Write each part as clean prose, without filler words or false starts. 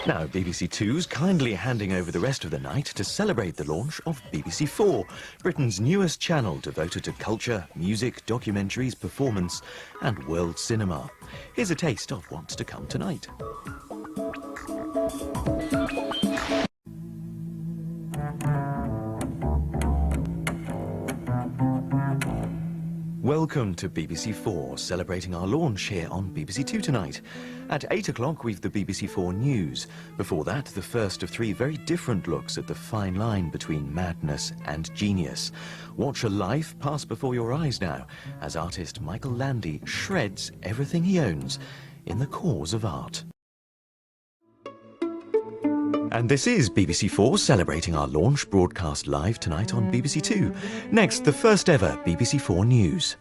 Now, BBC Two's kindly handing over the rest of the night to celebrate the launch of BBC Four, Britain's newest channel devoted to culture, music, documentaries, performance and world cinema. Here's a taste of what's to come tonight. Welcome to BBC Four, celebrating our launch here on BBC Two tonight. At 8 o'clock, we've the BBC Four News. Before that, the first of three very different looks at the fine line between madness and genius. Watch a life pass before your eyes now, as artist Michael Landy shreds everything he owns in the cause of art. And this is BBC Four celebrating our launch, broadcast live tonight on BBC Two. Next, the first ever BBC Four News.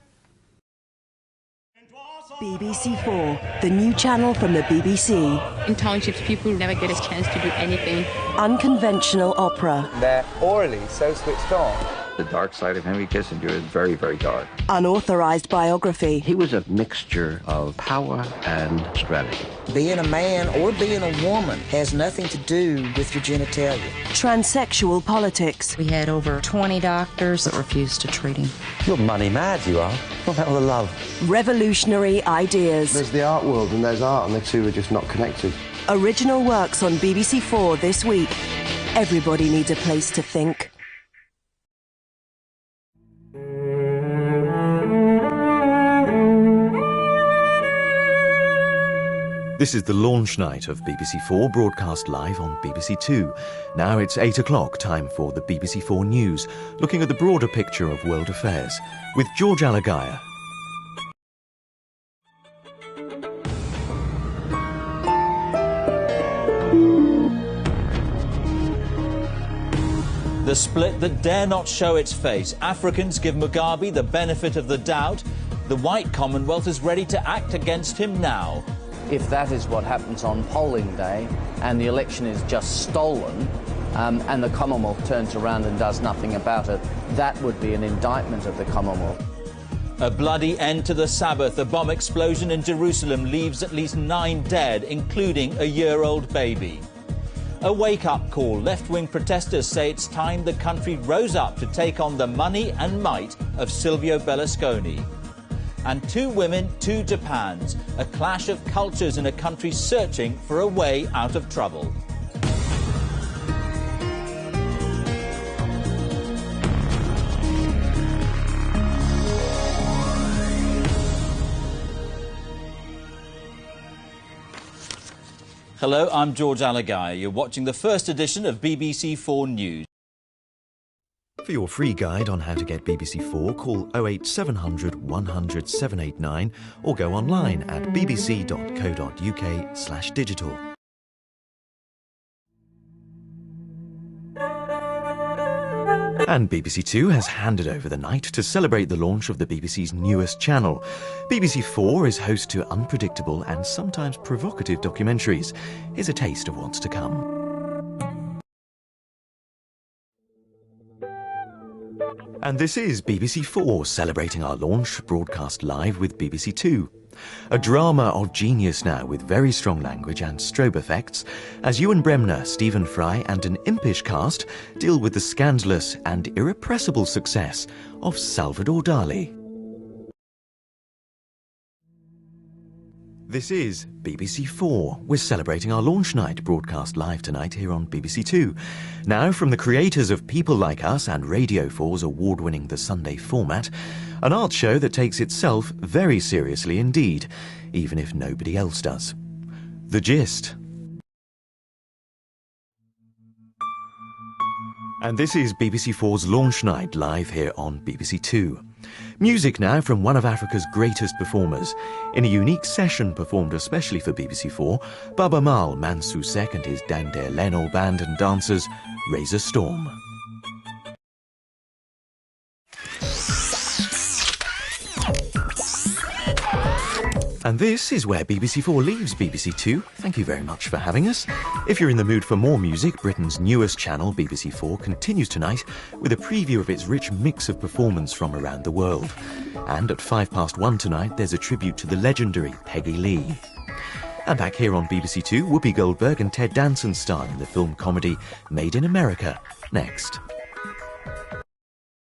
BBC Four, the new channel from the BBC. In townships, people never get a chance to do anything. Unconventional opera. They're orally so switched on. The dark side of Henry Kissinger is very, very dark. Unauthorized biography. He was a mixture of power and strategy. Being a man or being a woman has nothing to do with your genitalia. Transsexual politics. We had over 20 doctors that refused to treat him. You're money mad, you are. What about all the love? Revolutionary ideas. There's the art world and there's art, and the two are just not connected. Original works on BBC Four this week. Everybody needs a place to think. This is the launch night of BBC Four, broadcast live on BBC Two. Now it's 8 o'clock, time for the BBC Four News, looking at the broader picture of world affairs, with George Alagaya. The split that dare not show its face. Africans give Mugabe the benefit of the doubt. The white Commonwealth is ready to act against him now. If that is what happens on polling day and the election is just stolen and the Commonwealth turns around and does nothing about it, that would be an indictment of the Commonwealth. A bloody end to the Sabbath. A bomb explosion in Jerusalem leaves at least 9 dead, including a year-old baby. A wake-up call. Left-wing protesters say it's time the country rose up to take on the money and might of Silvio Berlusconi. And 2 women, 2 Japans. A clash of cultures in a country searching for a way out of trouble. Hello, I'm George Alagaya. You're watching the first edition of BBC Four News. For your free guide on how to get BBC Four, call 08700 100 789 or go online at bbc.co.uk/digital. And BBC Two has handed over the night to celebrate the launch of the BBC's newest channel. BBC Four is host to unpredictable and sometimes provocative documentaries. Here's a taste of what's to come. And this is BBC Four, celebrating our launch, broadcast live with BBC Two. A drama of genius now, with very strong language and strobe effects, as Ewan Bremner, Stephen Fry and an impish cast deal with the scandalous and irrepressible success of Salvador Dali. This is BBC Four. We're celebrating our launch night, broadcast live tonight here on BBC Two. Now, from the creators of People Like Us and Radio 4's award-winning The Sunday Format, an art show that takes itself very seriously indeed, even if nobody else does. The Gist. And this is BBC Four's launch night, live here on BBC Two. Music now from one of Africa's greatest performers. In a unique session performed especially for BBC Four, Baba Mal, Mansu Sek and his Dande Leno band and dancers raise a storm. And this is where BBC Four leaves BBC Two. Thank you very much for having us. If you're in the mood for more music, Britain's newest channel, BBC Four, continues tonight with a preview of its rich mix of performance from around the world. And at 1:05 tonight, there's a tribute to the legendary Peggy Lee. And back here on BBC Two, Whoopi Goldberg and Ted Danson star in the film comedy Made in America. Next.